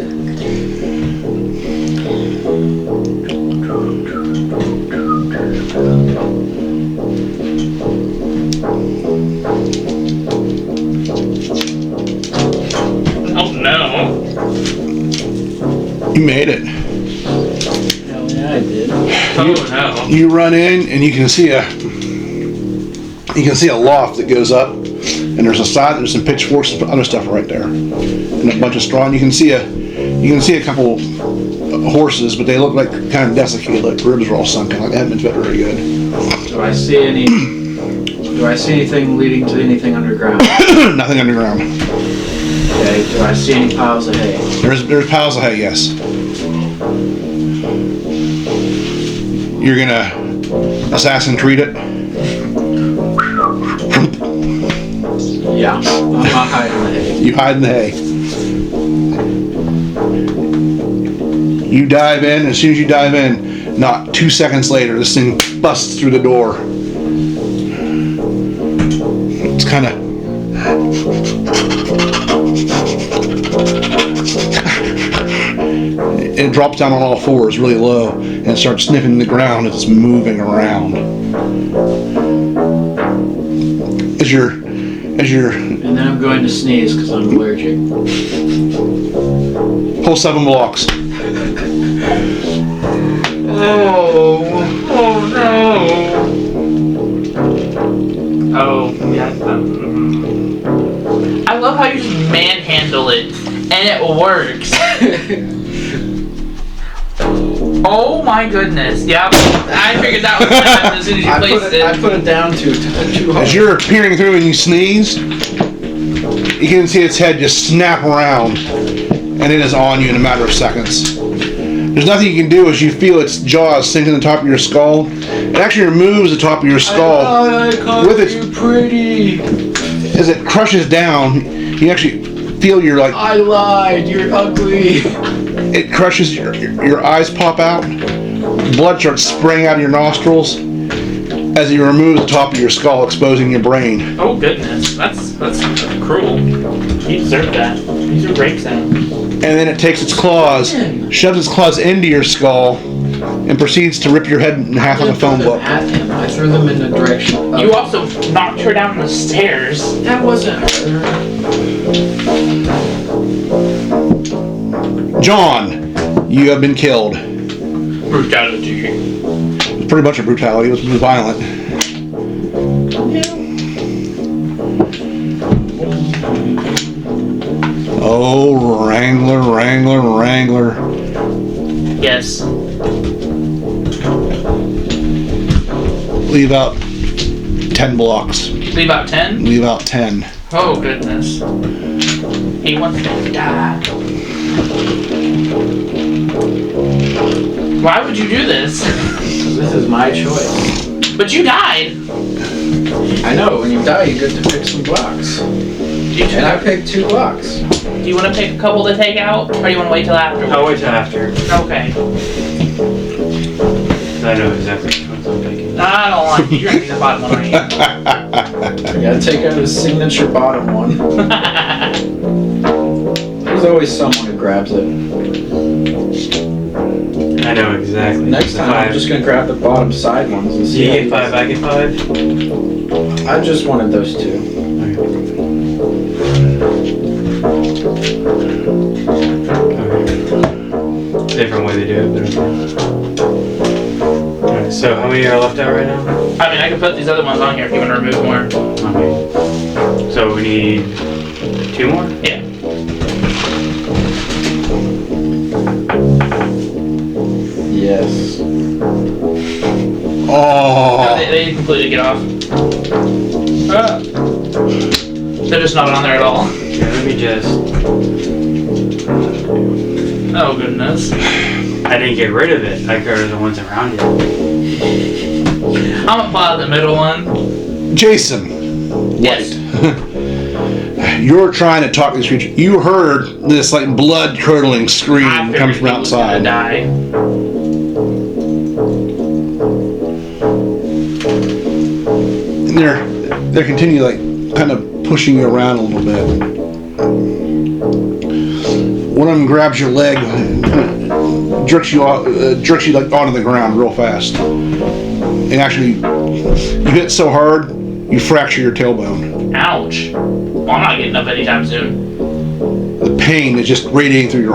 oh no. You made it. Hell yeah, I did. Oh no. You run in and you can see a loft that goes up, and there's a side, there's some pitchforks and other stuff right there, and a bunch of straw. And you can see a couple horses, but they look like kind of desiccated, like ribs are all sunken, like they haven't been fed very good. Do I see anything leading to anything underground? Nothing underground. Okay, do I see any piles of hay? There's piles of hay, yes. You're gonna assassin treat it. Yeah, I'm not hiding the hay. You hide in the hay. You dive in. As soon as you dive in, not 2 seconds later, this thing busts through the door. It's kind of drops down on all fours really low and starts sniffing the ground as it's moving around. As you're And then I'm going to sneeze because I'm allergic. whole 7 blocks. Oh no. Oh, yeah. I love how you just manhandle it and it works. Oh my goodness. Yep. I figured that was going to happen as soon as you placed it. I put it down too hard. As you're peering through and you sneeze, you can see its head just snap around, and it is on you in a matter of seconds. There's nothing you can do as you feel its jaws sink in the top of your skull. It actually removes the top of your skull with its pretty. as it crushes down. You actually feel your like I lied. You're ugly. it crushes your eyes pop out. Blood starts spraying out of your nostrils as it removes the top of your skull, exposing your brain. Oh goodness, that's cruel. You deserve that. These are great sounds. And then it takes its claws, shoves its claws into your skull, and proceeds to rip your head in half like a phone book. At him. I threw them in the direction. You also knocked her down the stairs. That wasn't her. John, you have been killed. Brutality. It's pretty much a brutality. It was violent. Oh, Wrangler. Yes. Leave out 10 blocks. Leave out 10? Leave out 10. Oh goodness. He wants to die. Why would you do this? This is my choice. But you died. I know. When you die, you get to pick some blocks. And I picked 2 blocks. Do you want to pick a couple to take out, or do you want to wait till after? I'll wait till after. Okay. I know exactly which ones I'm picking. I don't like you. You're gonna be the bottom one, aren't you? I gotta take out his signature bottom one. There's always someone who grabs it. I know exactly. Next time, I'm just gonna grab the bottom side ones and see. You get 5, I get 5. I just wanted those 2. Okay. Different way they do it, but okay. Alright, so how many are left out right now? I mean, I can put these other ones on here if you want to remove more. Okay. So we need 2 more? Yeah. Yes. No, Oh. they completely get off. They're just not on there at all. Yeah, let me just... Oh goodness. I didn't get rid of it. I got rid of the ones around it. I'm gonna pull out the middle one. Jason. Yes. You're trying to talk to this creature. You heard this like blood curdling scream I come figured from he was gonna outside. die. And they're continuing like kind of pushing you around a little bit. One of them grabs your leg, jerks you like onto the ground real fast, and actually you hit so hard you fracture your tailbone. Ouch. Well, I'm not getting up anytime soon. The pain is just radiating through your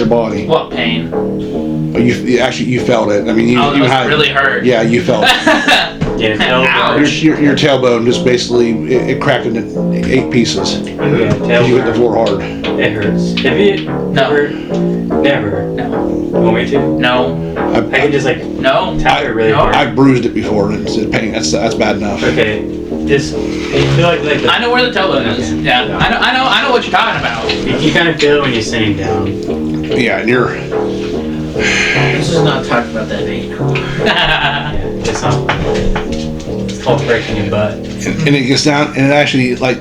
body. What pain? You felt it. I mean, you It must had really hurt. Yeah, you felt it. Yeah, tailbone. Ouch. Your tailbone just basically it cracked into 8 pieces. Yeah, You hit the tailbone. floor hard. It hurts. Have you ever? Never. No. Want me to? No. I can just like No. tap it really No. hard. I've bruised it before, and it's pain. That's bad enough. Okay. Just you feel like the, I know where the tailbone is. Okay. Yeah. I know what you're talking about. you kind of feel it when you're sitting down. Yeah, and you're This is not talking about that pain. Yeah, it's not. It's called breaking your butt. and it gets down, and it actually like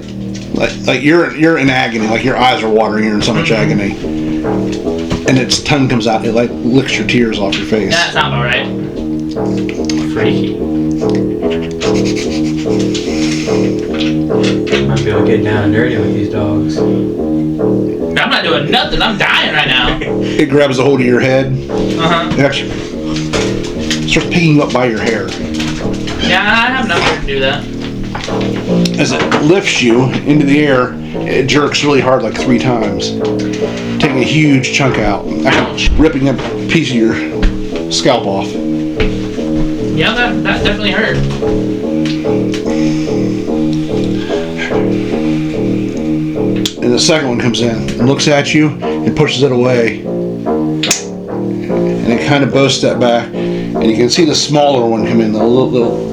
you're in agony, like your eyes are watering. You're in so much agony, and its tongue comes out. It like licks your tears off your face. That sounds alright. Freaky. Might be able to get down and dirty with these dogs. I'm not not doing nothing. I'm dying right now. It grabs a hold of your head. Uh-huh. It actually starts picking you up by your hair. Yeah, I have enough to do that. As it lifts you into the air, it jerks really hard, like 3 times, taking a huge chunk out, actually ripping a piece of your scalp off. Yeah, that definitely hurt. And the second one comes in and looks at you and pushes it away. And it kind of both step back, and you can see the smaller one come in, the little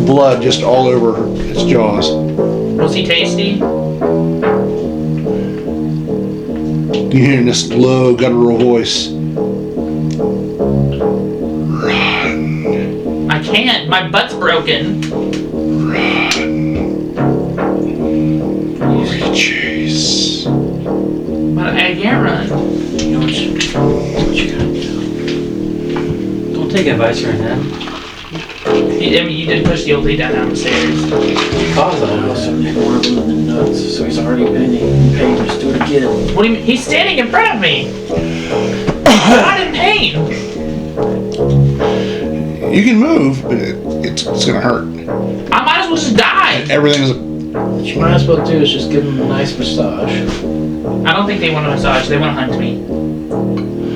blood just all over its jaws. Was he tasty? You hear in this low, guttural voice, I can't. My butt's broken. chase. But I can't run. You know what you gotta do. Don't take advice from him. You did push the old lady down the stairs. Cause I was one of them in the nuts, so he's already been in pain. Just do it again. What do you mean? He's standing in front of me. I'm not in pain. You can move, but it's gonna hurt. I might as well just die. Everything's What you might as well do is just give him a nice massage. I don't think they want a massage. They want to hunt me.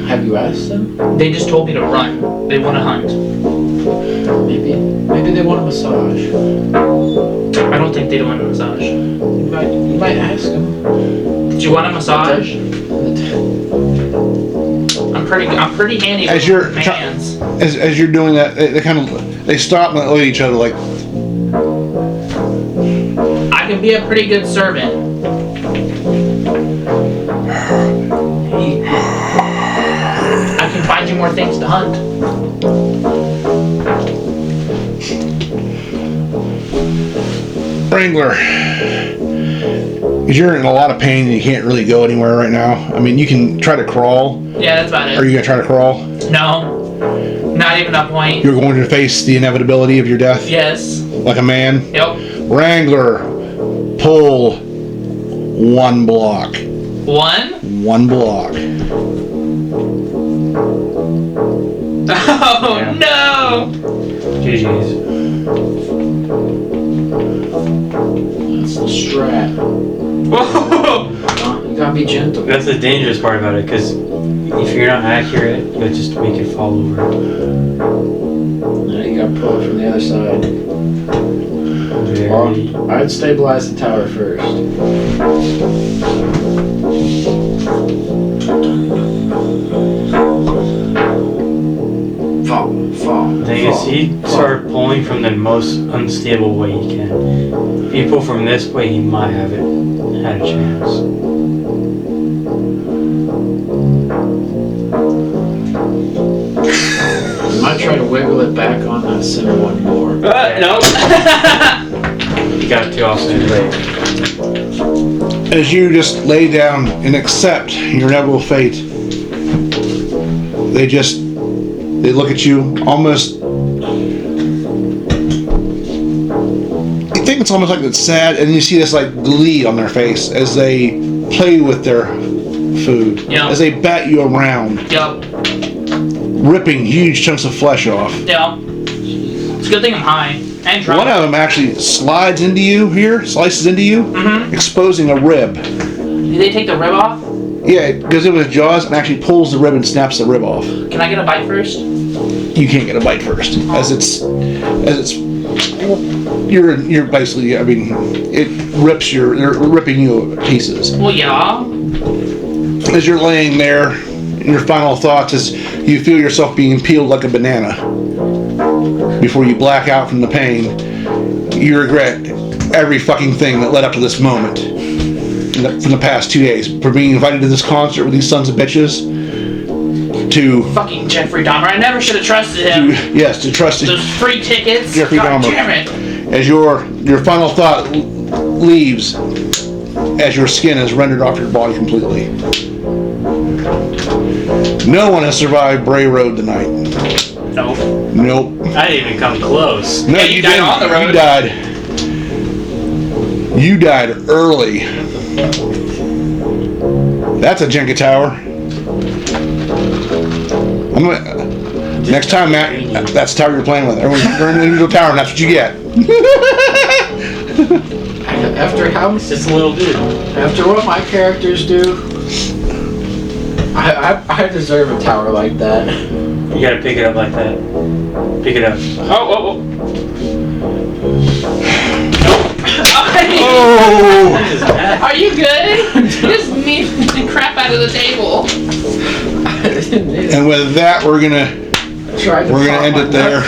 Have you asked them? They just told me to run. They want to hunt. Maybe they want a massage. I don't think they want a massage. You might ask them. Did you want a massage? I'm pretty handy As with you're my hands. as you're doing that, they stop and look at each other like, I can be a pretty good servant. I can find you more things to hunt. Wrangler, because you're in a lot of pain and you can't really go anywhere right now. I mean, you can try to crawl. Yeah, that's about it. Are you gonna try to crawl? No. Not even a point. You're going to face the inevitability of your death? Yes. Like a man? Yep. Wrangler, pull 1 block. 1? 1 block. Oh Yeah. no! GG's. That's the strat. Whoa! You gotta be gentle. That's the dangerous part about it, because if you're not accurate, you'll just make it fall over. Now you gotta pull it from the other side. Very... Well, I'd stabilize the tower first. Fall. The thing is, he started pulling from the most unstable way he can. If you pull from this way, he might have had a chance. You might try to wiggle it back on that center one more. No. You got too often late. As you just lay down and accept your inevitable fate, they look at you almost. You think it's almost like it's sad, and you see this like glee on their face as they play with their food, Yeah. as they bat you around, Yep. ripping huge chunks of flesh off. Yep. It's a good thing I'm high. And drunk. One of them actually slices into you, Mm-hmm. exposing a rib. Did they take the rib off? Yeah, it goes in with his jaws and actually pulls the rib and snaps the rib off. Can I get a bite first? You can't get a bite first, as it's you're basically, I mean, it rips they're ripping you to pieces. Well, yeah. As you're laying there, your final thoughts is you feel yourself being peeled like a banana. Before you black out from the pain, you regret every fucking thing that led up to this moment. From the past 2 days, for being invited to this concert with these sons of bitches, to Fucking Jeffrey Dahmer. I never should have trusted him. to trust Those free tickets. Jeffrey God Dahmer. damn it. As your final thought leaves, as your skin is rendered off your body completely. No one has survived Bray Road tonight. Nope. Nope. I didn't even come close. No, Yeah, you died didn't. on the road. You died early. That's a Jenga tower. Next time, Matt, that's the tower you're playing with. Everyone's turning into a tower, and that's what you get. After how? It's just a little dude. After what my characters do, I deserve a tower like that. You gotta pick it up like that. Pick it up. Oh. Oh! What is that? Are you good? Just me the crap out of the table. And with that, we're gonna end it there.